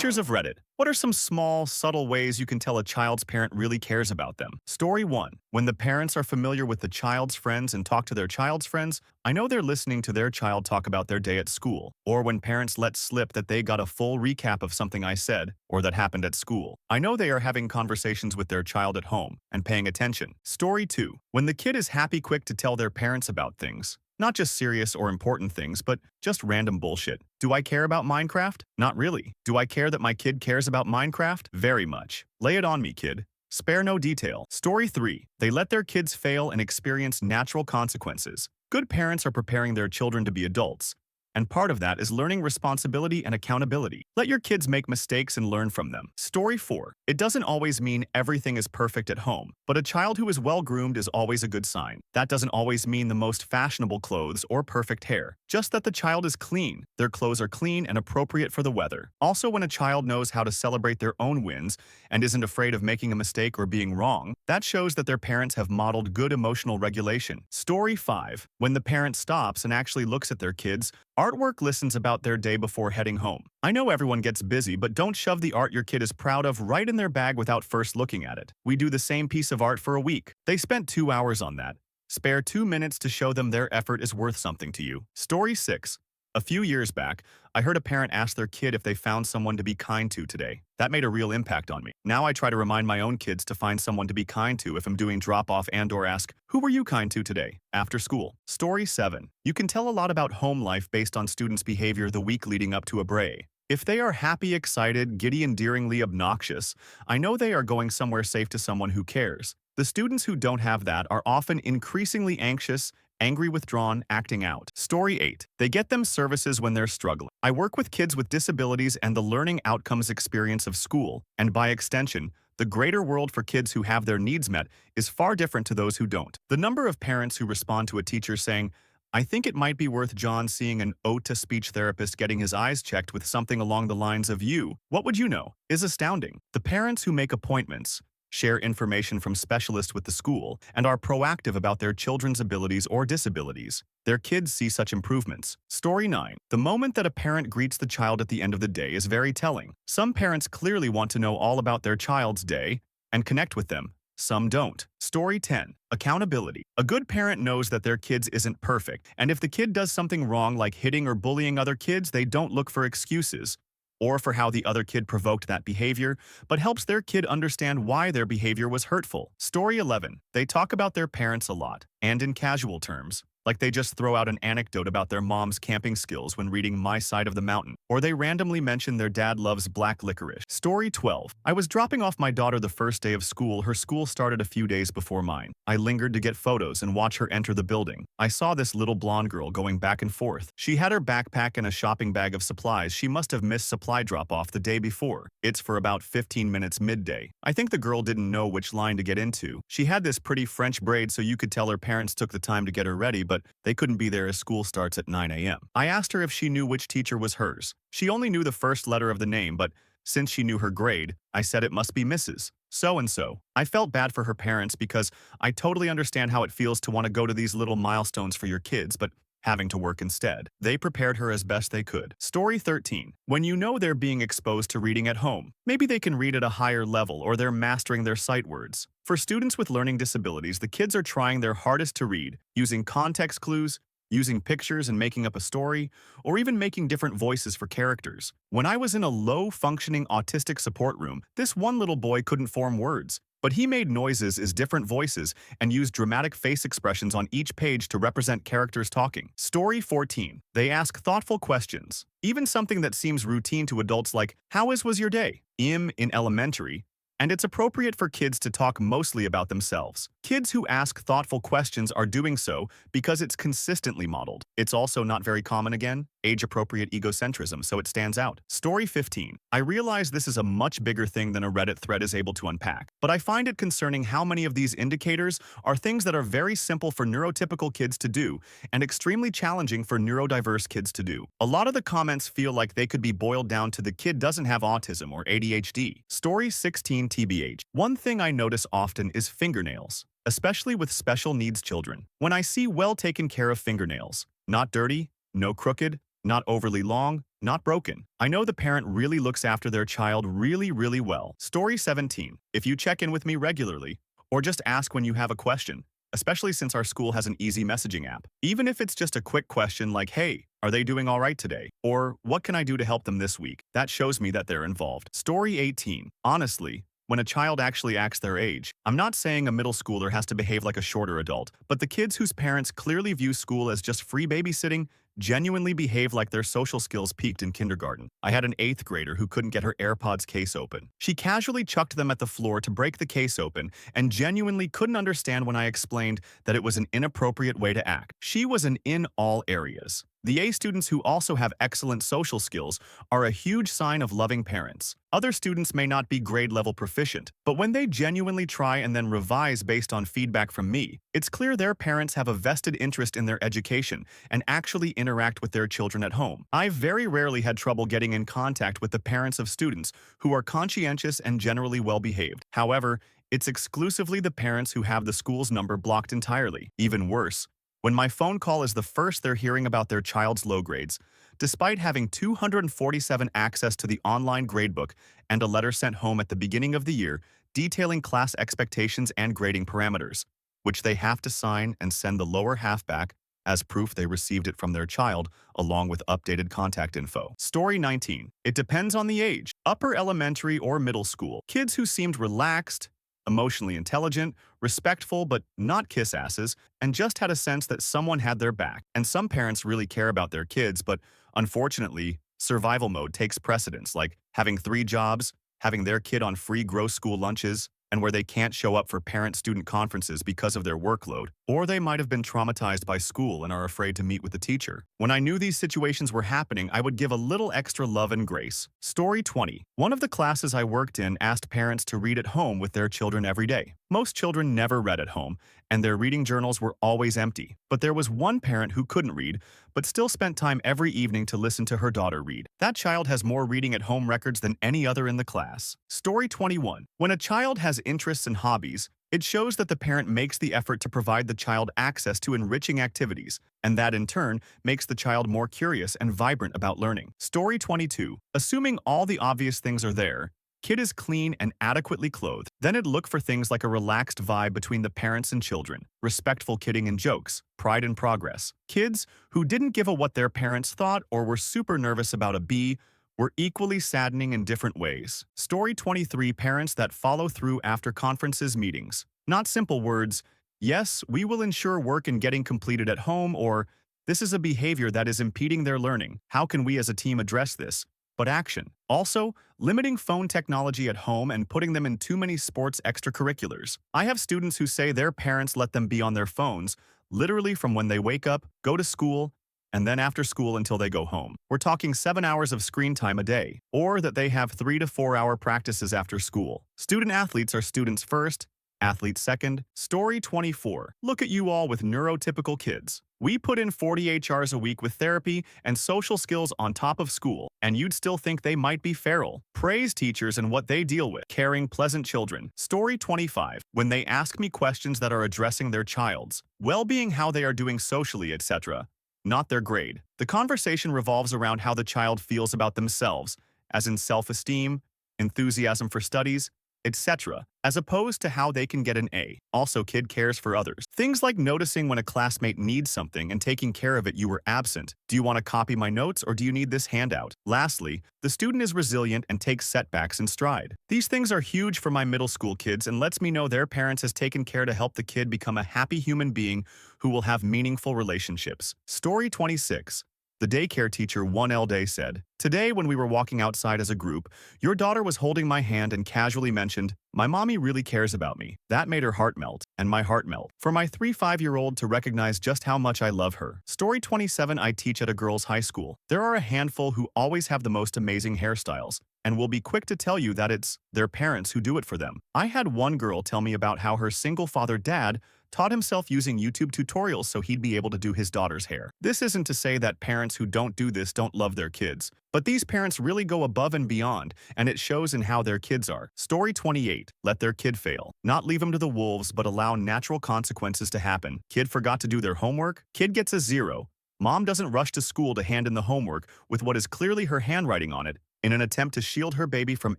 Teachers of Reddit, what are some small, subtle ways you can tell a child's parent really cares about them? Story 1. When the parents are familiar with the child's friends and talk to their child's friends, I know they're listening to their child talk about their day at school. Or when parents let slip that they got a full recap of something I said or that happened at school. I know they are having conversations with their child at home and paying attention. Story 2. When the kid is happy quick to tell their parents about things. Not just serious or important things, but just random bullshit. Do I care about Minecraft? Not really. Do I care that my kid cares about Minecraft? Very much. Lay it on me, kid. Spare no detail. Story 3. They let their kids fail and experience natural consequences. Good parents are preparing their children to be adults, and part of that is learning responsibility and accountability. Let your kids make mistakes and learn from them. Story 4. It doesn't always mean everything is perfect at home, but a child who is well-groomed is always a good sign. That doesn't always mean the most fashionable clothes or perfect hair, just that the child is clean. Their clothes are clean and appropriate for the weather. Also, when a child knows how to celebrate their own wins and isn't afraid of making a mistake or being wrong, that shows that their parents have modeled good emotional regulation. Story 5. When the parent stops and actually looks at their kids, artwork listens about their day before heading home. I know everyone gets busy, but don't shove the art your kid is proud of right in their bag without first looking at it. We do the same piece of art for a week. They spent 2 hours on that. Spare 2 minutes to show them their effort is worth something to you. Story 6. A few years back, I heard a parent ask their kid if they found someone to be kind to today. That made a real impact on me. Now I try to remind my own kids to find someone to be kind to if I'm doing drop-off and/or ask, who were you kind to today, after school? Story 7. You can tell a lot about home life based on students' behavior the week leading up to a bray. If they are happy, excited, giddy, endearingly obnoxious, I know they are going somewhere safe to someone who cares. The students who don't have that are often increasingly anxious, angry, withdrawn, acting out. Story 8. They get them services when they're struggling. I work with kids with disabilities and the learning outcomes experience of school, and by extension, the greater world for kids who have their needs met is far different to those who don't. The number of parents who respond to a teacher saying, I think it might be worth John seeing an ode-to-speech therapist getting his eyes checked with something along the lines of what would you know, is astounding. The parents who make appointments, share information from specialists with the school, and are proactive about their children's abilities or disabilities. Their kids see such improvements. Story 9. The moment that a parent greets the child at the end of the day is very telling. Some parents clearly want to know all about their child's day and connect with them. Some don't. Story 10. Accountability. A good parent knows that their kids isn't perfect, and if the kid does something wrong like hitting or bullying other kids, they don't look for excuses or for how the other kid provoked that behavior, but helps their kid understand why their behavior was hurtful. Story 11. They talk about their parents a lot, and in casual terms, like they just throw out an anecdote about their mom's camping skills when reading My Side of the Mountain, or they randomly mention their dad loves black licorice. Story 12. I was dropping off my daughter the first day of school. Her school started a few days before mine. I lingered to get photos and watch her enter the building. I saw this little blonde girl going back and forth. She had her backpack and a shopping bag of supplies. She must have missed supply drop-off the day before. It's for about 15 minutes midday. I think the girl didn't know which line to get into. She had this pretty French braid, so you could tell her parents took the time to get her ready, but they couldn't be there as school starts at 9 a.m. I asked her if she knew which teacher was hers. She only knew the first letter of the name, but since she knew her grade, I said it must be Mrs. So-and-so. I felt bad for her parents because I totally understand how it feels to want to go to these little milestones for your kids, but having to work instead. They prepared her as best they could. Story 13. When you know they're being exposed to reading at home, maybe they can read at a higher level or they're mastering their sight words. For students with learning disabilities, the kids are trying their hardest to read, using context clues, using pictures and making up a story, or even making different voices for characters. When I was in a low-functioning autistic support room, this one little boy couldn't form words, but he made noises as different voices and used dramatic face expressions on each page to represent characters talking. Story 14. They ask thoughtful questions. Even something that seems routine to adults like, how was your day? In elementary, and it's appropriate for kids to talk mostly about themselves. Kids who ask thoughtful questions are doing so because it's consistently modeled. It's also not very common again, age-appropriate egocentrism, so it stands out. Story 15. I realize this is a much bigger thing than a Reddit thread is able to unpack, but I find it concerning how many of these indicators are things that are very simple for neurotypical kids to do and extremely challenging for neurodiverse kids to do. A lot of the comments feel like they could be boiled down to the kid doesn't have autism or ADHD. Story 16 TBH. One thing I notice often is fingernails, especially with special needs children. When I see well taken care of fingernails, not dirty, no crooked, Not overly long, not broken. I know the parent really looks after their child really well. Story 17. If you check in with me regularly, or just ask when you have a question, especially since our school has an easy messaging app. Even if it's just a quick question like, hey, are they doing all right today? Or what can I do to help them this week? That shows me that they're involved. Story 18. Honestly, when a child actually acts their age, I'm not saying a middle schooler has to behave like a shorter adult, but the kids whose parents clearly view school as just free babysitting genuinely behave like their social skills peaked in kindergarten. I had an 8th grader who couldn't get her AirPods case open. She casually chucked them at the floor to break the case open and genuinely couldn't understand when I explained that it was an inappropriate way to act. She was an in all areas. The A students who also have excellent social skills are a huge sign of loving parents. Other students may not be grade-level proficient, but when they genuinely try and then revise based on feedback from me, it's clear their parents have a vested interest in their education and actually interact with their children at home. I've very rarely had trouble getting in contact with the parents of students who are conscientious and generally well-behaved. However, it's exclusively the parents who have the school's number blocked entirely. Even worse, when my phone call is the first they're hearing about their child's low grades, despite having 247 access to the online gradebook and a letter sent home at the beginning of the year detailing class expectations and grading parameters, which they have to sign and send the lower half back as proof they received it from their child, along with updated contact info. Story 19. It depends on the age. Upper elementary or middle school. Kids who seemed relaxed, emotionally intelligent, respectful but not kiss asses, and just had a sense that someone had their back. And some parents really care about their kids, but unfortunately, survival mode takes precedence, like having 3 jobs, having their kid on free gross school lunches, and where they can't show up for parent-student conferences because of their workload, or they might have been traumatized by school and are afraid to meet with the teacher. When I knew these situations were happening, I would give a little extra love and grace. Story 20. One of the classes I worked in asked parents to read at home with their children every day. Most children never read at home, and their reading journals were always empty. But there was one parent who couldn't read, but still spent time every evening to listen to her daughter read. That child has more reading at home records than any other in the class. Story 21. When a child has interests and hobbies, it shows that the parent makes the effort to provide the child access to enriching activities, and that in turn makes the child more curious and vibrant about learning. Story 22. Assuming all the obvious things are there, kid is clean and adequately clothed, then it'd look for things like a relaxed vibe between the parents and children, respectful kidding and jokes, pride and progress. Kids who didn't give a what their parents thought or were super nervous about a B were equally saddening in different ways. Story 23. Parents that follow through after conferences meetings. Not simple words, yes, we will ensure work in getting completed at home, or this is a behavior that is impeding their learning. How can we as a team address this? But action. Also, limiting phone technology at home and putting them in too many sports extracurriculars. I have students who say their parents let them be on their phones, literally from when they wake up, go to school, and then after school until they go home. We're talking 7 hours of screen time a day, or that they have 3 to 4 hour practices after school. Student athletes are students first, athletes second. Story 24. Look at you all with neurotypical kids. We put in 40 HRs a week with therapy and social skills on top of school, and you'd still think they might be feral. Praise teachers and what they deal with. Caring, pleasant children. Story 25. When they ask me questions that are addressing their child's well-being, how they are doing socially, etc., not their grade. The conversation revolves around how the child feels about themselves, as in self-esteem, enthusiasm for studies, etc., as opposed to how they can get an A. Also, kid cares for others. Things like noticing when a classmate needs something and taking care of it. You were absent. Do you want to copy my notes or do you need this handout? Lastly, the student is resilient and takes setbacks in stride. These things are huge for my middle school kids and lets me know their parents has taken care to help the kid become a happy human being who will have meaningful relationships. Story 26. The daycare teacher 1L day said, "Today when we were walking outside as a group, your daughter was holding my hand and casually mentioned, 'My mommy really cares about me.' That made her heart melt, and my heart melt. For my 3-5-year-old to recognize just how much I love her." Story 27. I teach at a girls' high school. There are a handful who always have the most amazing hairstyles, and will be quick to tell you that it's their parents who do it for them. I had one girl tell me about how her single-father dad taught himself using YouTube tutorials so he'd be able to do his daughter's hair. This isn't to say that parents who don't do this don't love their kids, but these parents really go above and beyond, and it shows in how their kids are. Story 28. Let their kid fail. Not leave them to the wolves, but allow natural consequences to happen. Kid forgot to do their homework? Kid gets a 0. Mom doesn't rush to school to hand in the homework with what is clearly her handwriting on it in an attempt to shield her baby from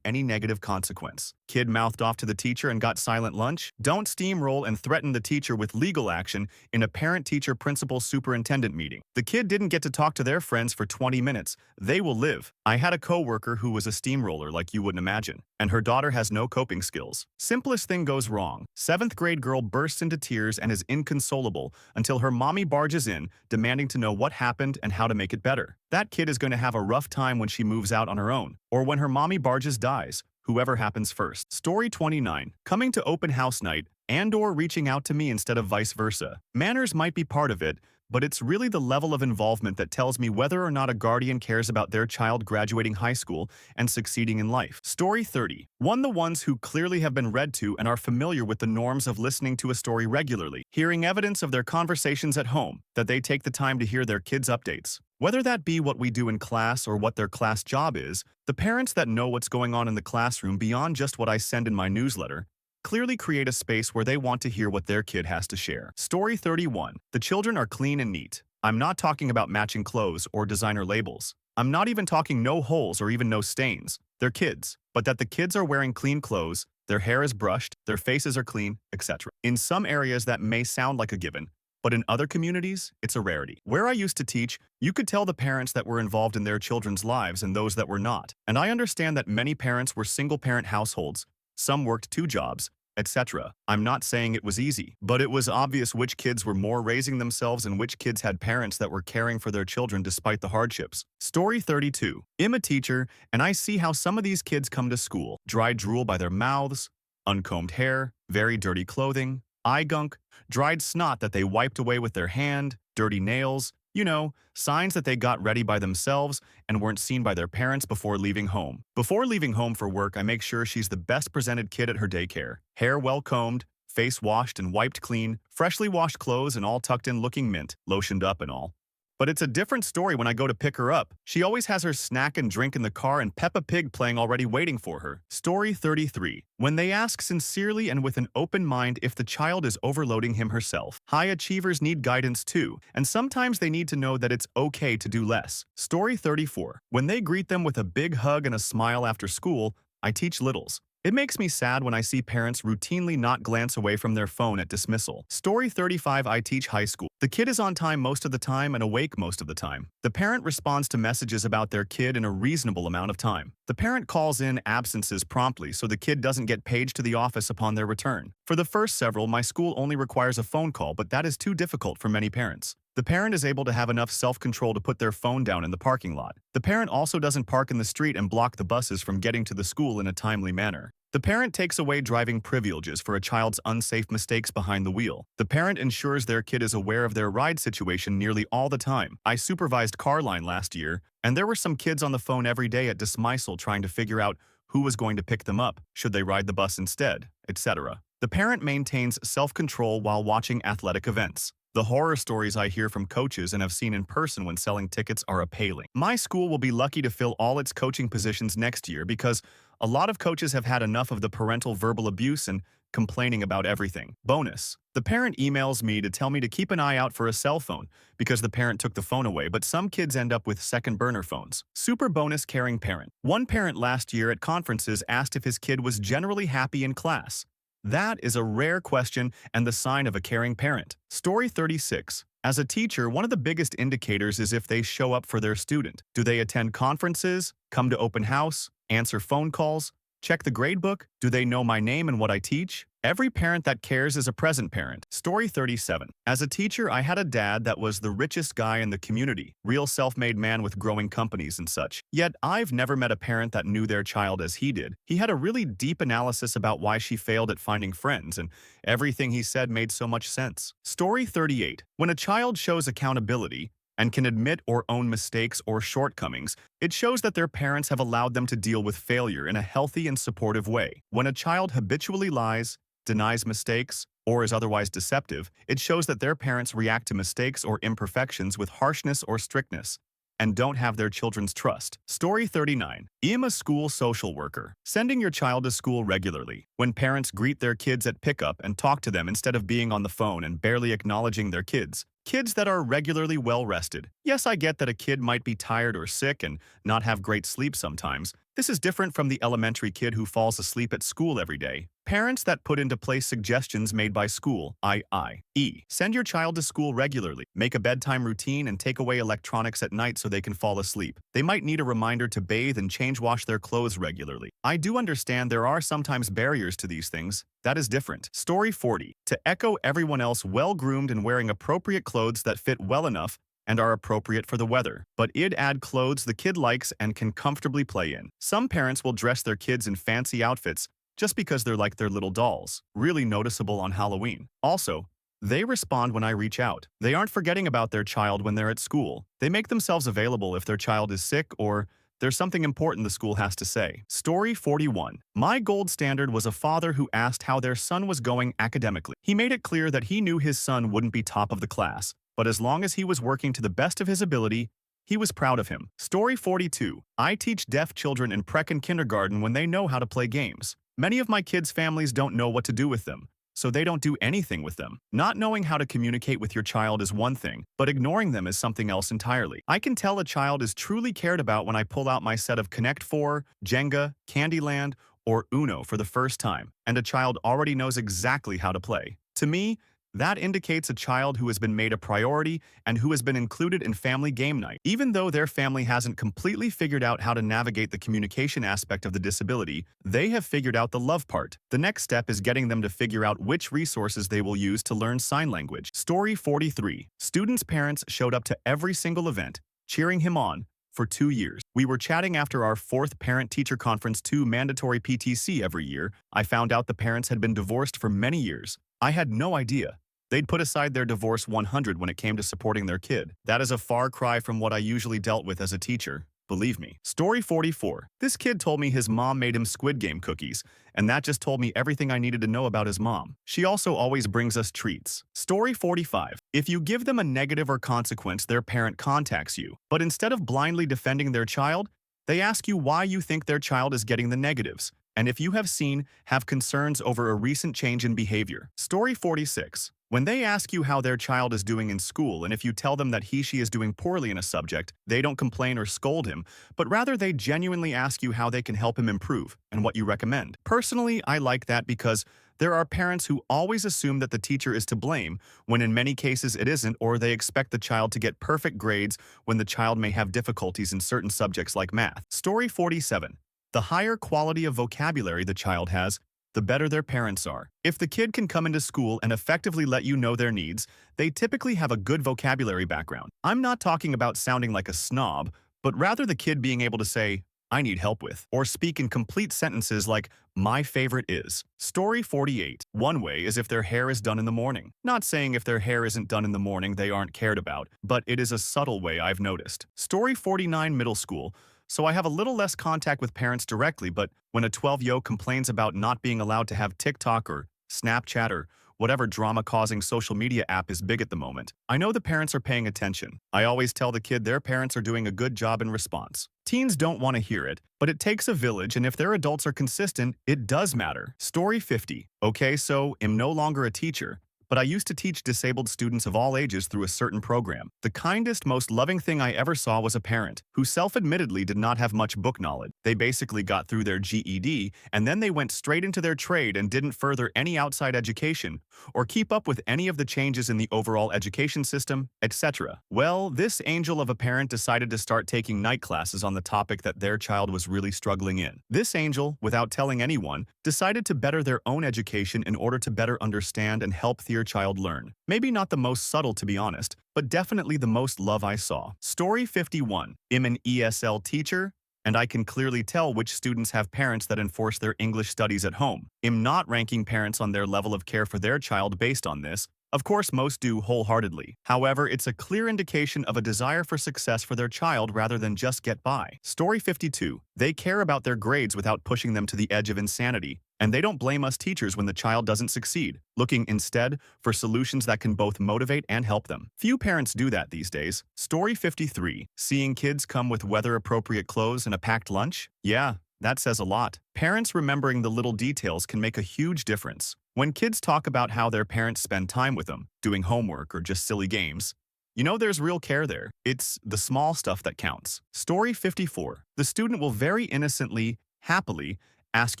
any negative consequence. Kid mouthed off to the teacher and got silent lunch. Don't steamroll and threaten the teacher with legal action in a parent-teacher principal-superintendent meeting. The kid didn't get to talk to their friends for 20 minutes. They will live. I had a coworker who was a steamroller like you wouldn't imagine, and her daughter has no coping skills. Simplest thing goes wrong. 7th grade girl bursts into tears and is inconsolable until her mommy barges in, demanding to know what happened and how to make it better. That kid is going to have a rough time when she moves out on her own, or when her mommy barges dies, whoever happens first. Story 29. Coming to open house night and/or reaching out to me instead of vice versa. Manners might be part of it, but it's really the level of involvement that tells me whether or not a guardian cares about their child graduating high school and succeeding in life. Story 30. The ones who clearly have been read to and are familiar with the norms of listening to a story regularly, hearing evidence of their conversations at home, that they take the time to hear their kids' updates. Whether that be what we do in class or what their class job is, the parents that know what's going on in the classroom beyond just what I send in my newsletter clearly create a space where they want to hear what their kid has to share. Story 31. The children are clean and neat. I'm not talking about matching clothes or designer labels. I'm not even talking no holes or even no stains. They're kids, but that the kids are wearing clean clothes, their hair is brushed, their faces are clean, etc. In some areas that may sound like a given, but in other communities, it's a rarity. Where I used to teach, you could tell the parents that were involved in their children's lives and those that were not. And I understand that many parents were single-parent households, some worked 2 jobs, etc. I'm not saying it was easy, but it was obvious which kids were more raising themselves and which kids had parents that were caring for their children despite the hardships. Story 32. I'm a teacher, and I see how some of these kids come to school. Dried drool by their mouths, uncombed hair, very dirty clothing, eye gunk, dried snot that they wiped away with their hand, dirty nails, you know, signs that they got ready by themselves and weren't seen by their parents before leaving home. Before leaving home for work, I make sure she's the best presented kid at her daycare. Hair well combed, face washed and wiped clean, freshly washed clothes and all tucked in looking mint, lotioned up and all. But it's a different story when I go to pick her up. She always has her snack and drink in the car and Peppa Pig playing already waiting for her. Story 33. When they ask sincerely and with an open mind if the child is overloading him herself. High achievers need guidance too, and sometimes they need to know that it's okay to do less. Story 34. When they greet them with a big hug and a smile after school, I teach littles. It makes me sad when I see parents routinely not glance away from their phone at dismissal. Story 35. I teach high school. The kid is on time most of the time and awake most of the time. The parent responds to messages about their kid in a reasonable amount of time. The parent calls in absences promptly so the kid doesn't get paged to the office upon their return. For the first several, my school only requires a phone call, but that is too difficult for many parents. The parent is able to have enough self-control to put their phone down in the parking lot. The parent also doesn't park in the street and block the buses from getting to the school in a timely manner. The parent takes away driving privileges for a child's unsafe mistakes behind the wheel. The parent ensures their kid is aware of their ride situation nearly all the time. I supervised Carline last year, and there were some kids on the phone every day at dismissal trying to figure out who was going to pick them up, should they ride the bus instead, etc. The parent maintains self-control while watching athletic events. The horror stories I hear from coaches and have seen in person when selling tickets are appalling. My school will be lucky to fill all its coaching positions next year because a lot of coaches have had enough of the parental verbal abuse and complaining about everything. Bonus. The parent emails me to tell me to keep an eye out for a cell phone because the parent took the phone away, but some kids end up with second burner phones. Super bonus caring parent. One parent last year at conferences asked if his kid was generally happy in class. That is a rare question and the sign of a caring parent. Story 36. As a teacher, one of the biggest indicators is if they show up for their student. Do they attend conferences, come to open house, answer phone calls, check the gradebook? Do they know my name and what I teach? Every parent that cares is a present parent. Story 37. As a teacher, I had a dad that was the richest guy in the community, real self-made man with growing companies and such. Yet, I've never met a parent that knew their child as he did. He had a really deep analysis about why she failed at finding friends, and everything he said made so much sense. Story 38. When a child shows accountability, and can admit or own mistakes or shortcomings, it shows that their parents have allowed them to deal with failure in a healthy and supportive way. When a child habitually lies, denies mistakes, or is otherwise deceptive, it shows that their parents react to mistakes or imperfections with harshness or strictness, and don't have their children's trust. Story 39. I'm a school social worker. Sending your child to school regularly. When parents greet their kids at pickup and talk to them instead of being on the phone and barely acknowledging their kids, Kids that are regularly well rested. Yes, I get that a kid might be tired or sick and not have great sleep sometimes. This is different from the elementary kid who falls asleep at school every day. Parents that put into place suggestions made by school, i.e., send your child to school regularly, make a bedtime routine, and take away electronics at night so they can fall asleep. They might need a reminder to bathe and change wash their clothes regularly. I do understand there are sometimes barriers to these things. That is different. Story 40. To echo everyone else, well-groomed and wearing appropriate clothes that fit well enough and are appropriate for the weather. But id add clothes the kid likes and can comfortably play in. Some parents will dress their kids in fancy outfits just because they're like their little dolls, really noticeable on Halloween. Also, they respond when I reach out. They aren't forgetting about their child when they're at school. They make themselves available if their child is sick or there's something important the school has to say. Story 41. My gold standard was a father who asked how their son was going academically. He made it clear that he knew his son wouldn't be top of the class, but as long as he was working to the best of his ability, he was proud of him. Story 42. I teach deaf children in pre and kindergarten when they know how to play games. Many of my kids' families don't know what to do with them, so they don't do anything with them. Not knowing how to communicate with your child is one thing, but ignoring them is something else entirely. I can tell a child is truly cared about when I pull out my set of Connect 4, Jenga, Candyland, or Uno for the first time, and a child already knows exactly how to play. To me, that indicates a child who has been made a priority and who has been included in family game night. Even though their family hasn't completely figured out how to navigate the communication aspect of the disability, they have figured out the love part. The next step is getting them to figure out which resources they will use to learn sign language. Story 43. Students' parents showed up to every single event, cheering him on, for 2 years. We were chatting after our 4th Parent-Teacher Conference 2 mandatory PTC every year. I found out the parents had been divorced for many years. I had no idea. They'd put aside their divorce 100 when it came to supporting their kid. That is a far cry from what I usually dealt with as a teacher. Believe me. Story 44. This kid told me his mom made him Squid Game cookies, and that just told me everything I needed to know about his mom. She also always brings us treats. Story 45. If you give them a negative or consequence, their parent contacts you. But instead of blindly defending their child, they ask you why you think their child is getting the negatives, and if you have concerns over a recent change in behavior. Story 46. When they ask you how their child is doing in school, and if you tell them that she is doing poorly in a subject, they don't complain or scold him, but rather they genuinely ask you how they can help him improve and what you recommend. Personally, I like that because there are parents who always assume that the teacher is to blame, when in many cases it isn't, or they expect the child to get perfect grades when the child may have difficulties in certain subjects like math. Story 47. The higher quality of vocabulary the child has, the better their parents are. If the kid can come into school and effectively let you know their needs, they typically have a good vocabulary background. I'm not talking about sounding like a snob, but rather the kid being able to say, I need help with, or speak in complete sentences like, my favorite is. Story 48. One way is if their hair is done in the morning. Not saying if their hair isn't done in the morning they aren't cared about, but it is a subtle way I've noticed. Story 49. Middle school. So I have a little less contact with parents directly, but when a 12-yo complains about not being allowed to have TikTok or Snapchat or whatever drama-causing social media app is big at the moment, I know the parents are paying attention. I always tell the kid their parents are doing a good job in response. Teens don't want to hear it, but it takes a village, and if their adults are consistent, it does matter. Story 50. Okay, so I'm no longer a teacher, but I used to teach disabled students of all ages through a certain program. The kindest, most loving thing I ever saw was a parent who self-admittedly did not have much book knowledge. They basically got through their GED, and then they went straight into their trade and didn't further any outside education or keep up with any of the changes in the overall education system, etc. Well, this angel of a parent decided to start taking night classes on the topic that their child was really struggling in. This angel, without telling anyone, decided to better their own education in order to better understand and help their child learn. Maybe not the most subtle, to be honest, but definitely the most love I saw. Story 51. I'm an ESL teacher, and I can clearly tell which students have parents that enforce their English studies at home. I'm not ranking parents on their level of care for their child based on this. Of course, most do wholeheartedly. However, it's a clear indication of a desire for success for their child rather than just get by. Story 52. They care about their grades without pushing them to the edge of insanity, and they don't blame us teachers when the child doesn't succeed, looking instead for solutions that can both motivate and help them. Few parents do that these days. Story 53. Seeing kids come with weather-appropriate clothes and a packed lunch? Yeah, That says a lot. Parents remembering the little details can make a huge difference. When kids talk about how their parents spend time with them, doing homework or just silly games, you know there's real care there. It's the small stuff that counts. Story 54. The student will very innocently, happily, ask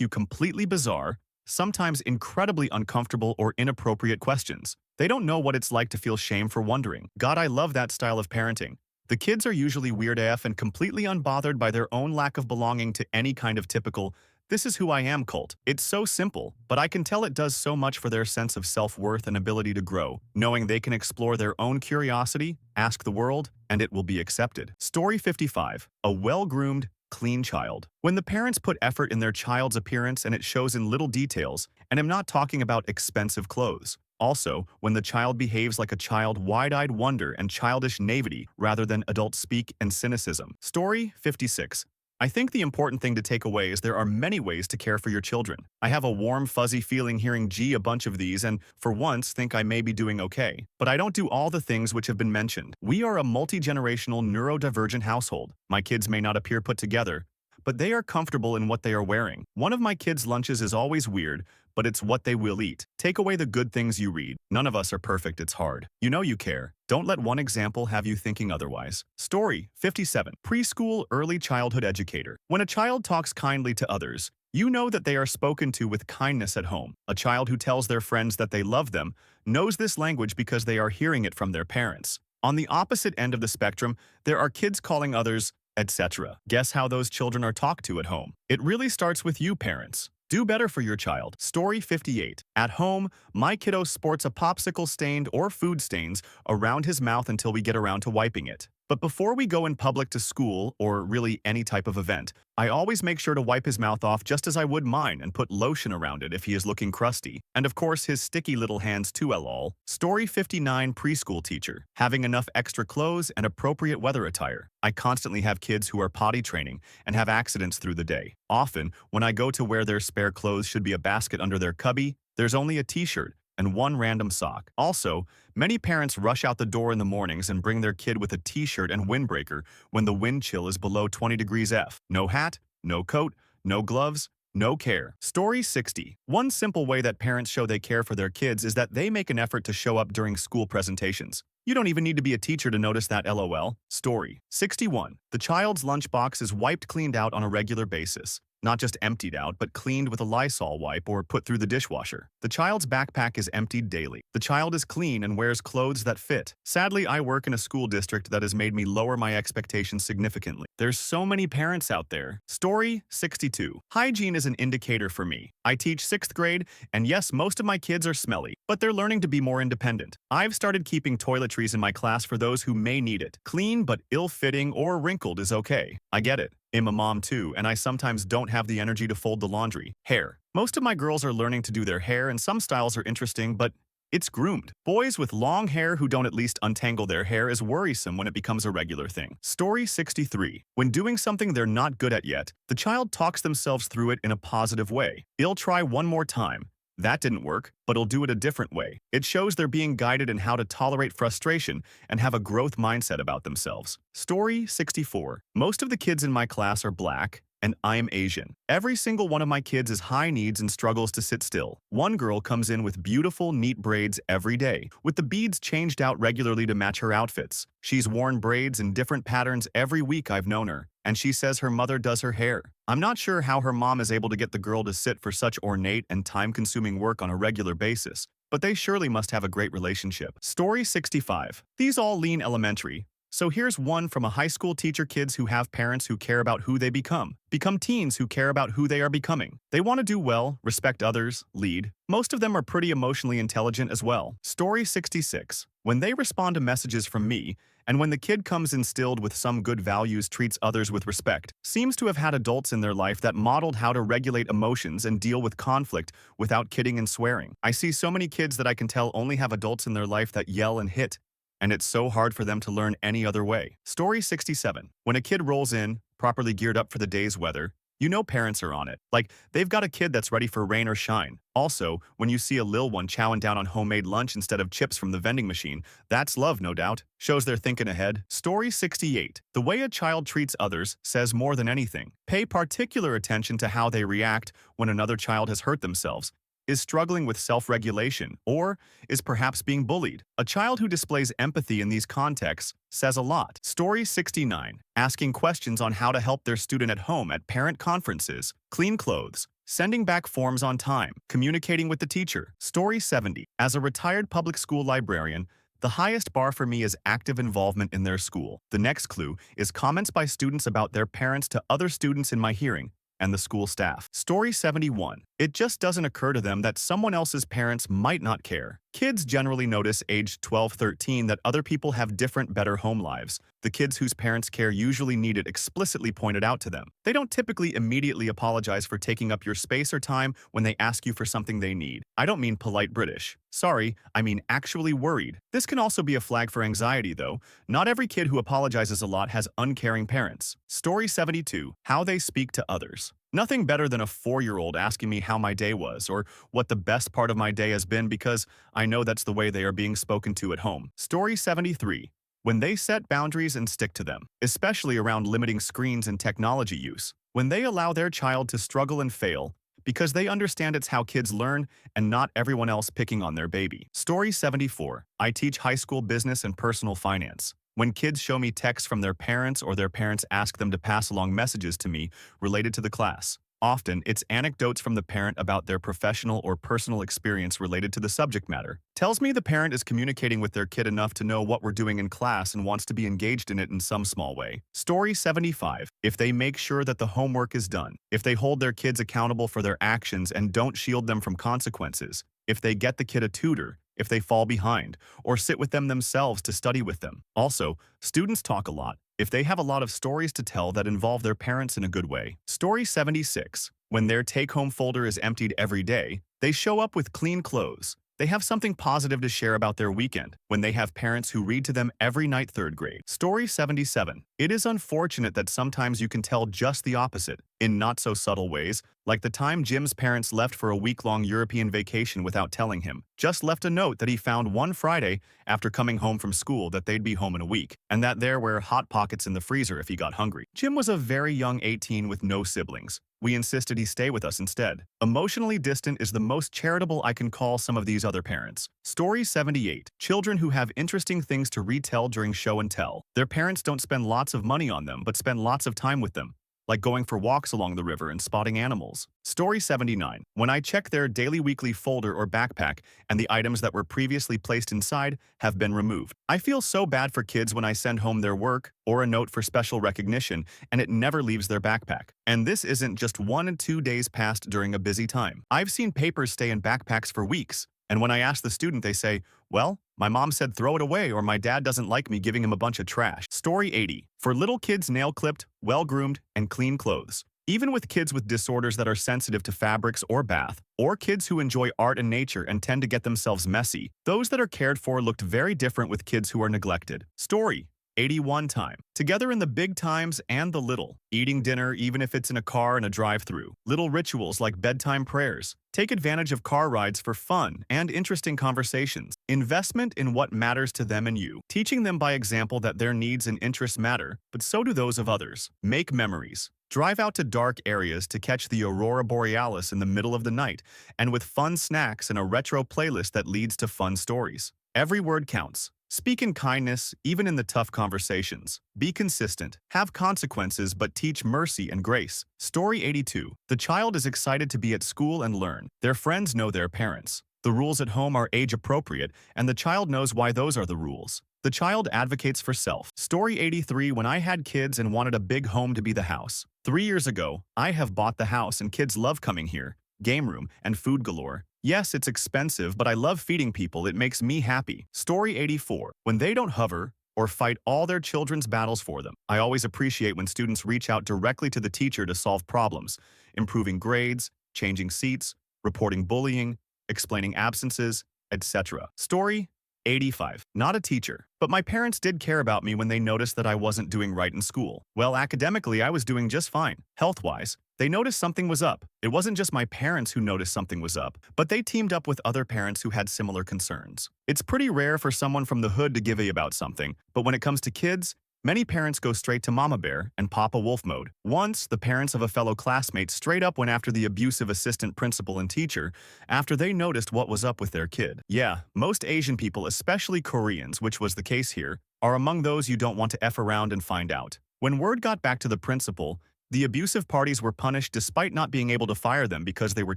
you completely bizarre, sometimes incredibly uncomfortable or inappropriate questions. They don't know what it's like to feel shame for wondering. God, I love that style of parenting. The kids are usually weird AF and completely unbothered by their own lack of belonging to any kind of typical, "this is who I am" cult. It's so simple, but I can tell it does so much for their sense of self-worth and ability to grow, knowing they can explore their own curiosity, ask the world, and it will be accepted. Story 55. A well-groomed, clean child. When the parents put effort in their child's appearance and it shows in little details, and I'm not talking about expensive clothes. Also, when the child behaves like a child, wide-eyed wonder and childish naivety rather than adult speak and cynicism. Story 56. I think the important thing to take away is there are many ways to care for your children. I have a warm, fuzzy feeling hearing a bunch of these and, for once, think I may be doing okay. But I don't do all the things which have been mentioned. We are a multi-generational neurodivergent household. My kids may not appear put together, but they are comfortable in what they are wearing. One of my kids' lunches is always weird, but it's what they will eat. Take away the good things you read. None of us are perfect, it's hard. You know you care. Don't let one example have you thinking otherwise. Story 57. Preschool early childhood educator. When a child talks kindly to others, you know that they are spoken to with kindness at home. A child who tells their friends that they love them knows this language because they are hearing it from their parents. On the opposite end of the spectrum, there are kids calling others, etc. Guess how those children are talked to at home? It really starts with you, parents. Do better for your child. Story 58. At home, my kiddo sports a popsicle stained or food stains around his mouth until we get around to wiping it. But before we go in public to school, or really any type of event, I always make sure to wipe his mouth off just as I would mine and put lotion around it if he is looking crusty. And of course his sticky little hands too, lol. Story 59. Preschool teacher. Having enough extra clothes and appropriate weather attire. I constantly have kids who are potty training and have accidents through the day. Often, when I go to where their spare clothes should be a basket under their cubby, there's only a t-shirt and one random sock. Also, many parents rush out the door in the mornings and bring their kid with a t-shirt and windbreaker when the wind chill is below 20 degrees F. No hat, no coat, no gloves, no care. Story 60. One simple way that parents show they care for their kids is that they make an effort to show up during school presentations. You don't even need to be a teacher to notice that, lol. Story 61. The child's lunchbox is wiped cleaned out on a regular basis. Not just emptied out, but cleaned with a Lysol wipe or put through the dishwasher. The child's backpack is emptied daily. The child is clean and wears clothes that fit. Sadly, I work in a school district that has made me lower my expectations significantly. There's so many parents out there. Story 62. Hygiene is an indicator for me. I teach 6th grade, and yes, most of my kids are smelly, but they're learning to be more independent. I've started keeping toiletries in my class for those who may need it. Clean but ill-fitting or wrinkled is okay. I get it. I'm a mom too, and I sometimes don't have the energy to fold the laundry. Hair. Most of my girls are learning to do their hair, and some styles are interesting, but it's groomed. Boys with long hair who don't at least untangle their hair is worrisome when it becomes a regular thing. Story 63. When doing something they're not good at yet, the child talks themselves through it in a positive way. It'll try one more time. That didn't work, but it'll do it a different way. It shows they're being guided in how to tolerate frustration and have a growth mindset about themselves. Story 64. Most of the kids in my class are black, and I'm Asian. Every single one of my kids is high needs and struggles to sit still. One girl comes in with beautiful, neat braids every day, with the beads changed out regularly to match her outfits. She's worn braids in different patterns every week I've known her, and she says her mother does her hair. I'm not sure how her mom is able to get the girl to sit for such ornate and time-consuming work on a regular basis, but they surely must have a great relationship. Story 65. These all lean elementary. So here's one from a high school teacher: kids who have parents who care about who they become. Become teens who care about who they are becoming. They want to do well, respect others, lead. Most of them are pretty emotionally intelligent as well. Story 66. When they respond to messages from me, and when the kid comes instilled with some good values, treats others with respect, seems to have had adults in their life that modeled how to regulate emotions and deal with conflict without kidding and swearing. I see so many kids that I can tell only have adults in their life that yell and hit, and it's so hard for them to learn any other way. Story 67. When a kid rolls in, properly geared up for the day's weather, You know parents are on it. Like, they've got a kid that's ready for rain or shine. Also, when you see a lil one chowing down on homemade lunch instead of chips from the vending machine, that's love, no doubt. Shows they're thinking ahead. Story 68. The way a child treats others says more than anything. Pay particular attention to how they react when another child has hurt themselves, is struggling with self-regulation, or is perhaps being bullied. A child who displays empathy in these contexts says a lot. Story 69. Asking questions on how to help their student at home at parent conferences. Clean clothes. Sending back forms on time. Communicating with the teacher. Story 70. As a retired public school librarian, the highest bar for me is active involvement in their school. The next clue is comments by students about their parents to other students in my hearing and the school staff. Story 71. It just doesn't occur to them that someone else's parents might not care. Kids generally notice age 12-13 that other people have different, better home lives. The kids whose parents care usually need it explicitly pointed out to them. They don't typically immediately apologize for taking up your space or time when they ask you for something they need. I don't mean polite British. Sorry, I mean actually worried. This can also be a flag for anxiety, though. Not every kid who apologizes a lot has uncaring parents. Story 72. How they speak to others. Nothing better than a 4-year-old asking me how my day was or what the best part of my day has been, because I know that's the way they are being spoken to at home. Story 73. When they set boundaries and stick to them, especially around limiting screens and technology use. When they allow their child to struggle and fail because they understand it's how kids learn and not everyone else picking on their baby. Story 74. I teach high school business and personal finance. When kids show me texts from their parents or their parents ask them to pass along messages to me related to the class. Often, it's anecdotes from the parent about their professional or personal experience related to the subject matter. Tells me the parent is communicating with their kid enough to know what we're doing in class and wants to be engaged in it in some small way. Story 75. If they make sure that the homework is done. If they hold their kids accountable for their actions and don't shield them from consequences. If they get the kid a tutor. If they fall behind, or sit with them themselves to study with them. Also, students talk a lot. If they have a lot of stories to tell that involve their parents in a good way. Story 76. When their take-home folder is emptied every day, they show up with clean clothes. They have something positive to share about their weekend when they have parents who read to them every night. 3rd grade. Story 77. It is unfortunate that sometimes you can tell just the opposite, in not-so-subtle ways, like the time Jim's parents left for a week-long European vacation without telling him. Just left a note that he found one Friday after coming home from school that they'd be home in a week, and that there were Hot Pockets in the freezer if he got hungry. Jim was a very young 18 with no siblings. We insisted he stay with us instead. Emotionally distant is the most charitable I can call some of these other parents. Story 78. Children who have interesting things to retell during show and tell. Their parents don't spend lots of money on them, but spend lots of time with them, like going for walks along the river and spotting animals. Story 79. When I check their daily weekly folder or backpack and the items that were previously placed inside have been removed. I feel so bad for kids when I send home their work or a note for special recognition and it never leaves their backpack. And this isn't just 1 and 2 days passed during a busy time. I've seen papers stay in backpacks for weeks. And when I ask the student, they say, well, my mom said throw it away or my dad doesn't like me giving him a bunch of trash. Story 80. For little kids nail-clipped, well-groomed, and clean clothes. Even with kids with disorders that are sensitive to fabrics or bath, or kids who enjoy art and nature and tend to get themselves messy, those that are cared for looked very different with kids who are neglected. Story 81. Time. Together in the big times and the little. Eating dinner even if it's in a car and a drive-thru. Little rituals like bedtime prayers. Take advantage of car rides for fun and interesting conversations. Investment in what matters to them and you. Teaching them by example that their needs and interests matter, but so do those of others. Make memories. Drive out to dark areas to catch the aurora borealis in the middle of the night, and with fun snacks and a retro playlist that leads to fun stories. Every word counts. Speak in kindness, even in the tough conversations. Be consistent. Have consequences, but teach mercy and grace. Story 82. The child is excited to be at school and learn. Their friends know their parents. The rules at home are age-appropriate, and the child knows why those are the rules. The child advocates for self. Story 83. When I had kids and wanted a big home to be the house. 3 years ago, I have bought the house and kids love coming here. Game room and food galore. Yes, it's expensive, but I love feeding people. It makes me happy. Story 84. When they don't hover or fight all their children's battles for them. I always appreciate when students reach out directly to the teacher to solve problems, improving grades, changing seats, reporting bullying, explaining absences, etc. Story 85. Not a teacher, but my parents did care about me when they noticed that I wasn't doing right in school. Well, academically, I was doing just fine. Health-wise, They noticed something was up. It wasn't just my parents who noticed something was up, but they teamed up with other parents who had similar concerns. It's pretty rare for someone from the hood to give a about something, but when it comes to kids, many parents go straight to Mama Bear and Papa Wolf mode. Once, the parents of a fellow classmate straight up went after the abusive assistant principal and teacher after they noticed what was up with their kid. Yeah, most Asian people, especially Koreans, which was the case here, are among those you don't want to F around and find out. When word got back to the principal, the abusive parties were punished despite not being able to fire them because they were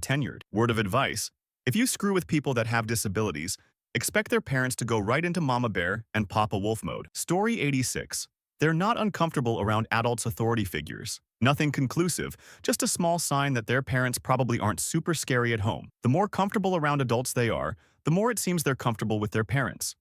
tenured. Word of advice: if you screw with people that have disabilities, expect their parents to go right into Mama Bear and Papa Wolf mode. Story 86. They're not uncomfortable around adults' authority figures. Nothing conclusive, just a small sign that their parents probably aren't super scary at home. The more comfortable around adults they are, the more it seems they're comfortable with their parents.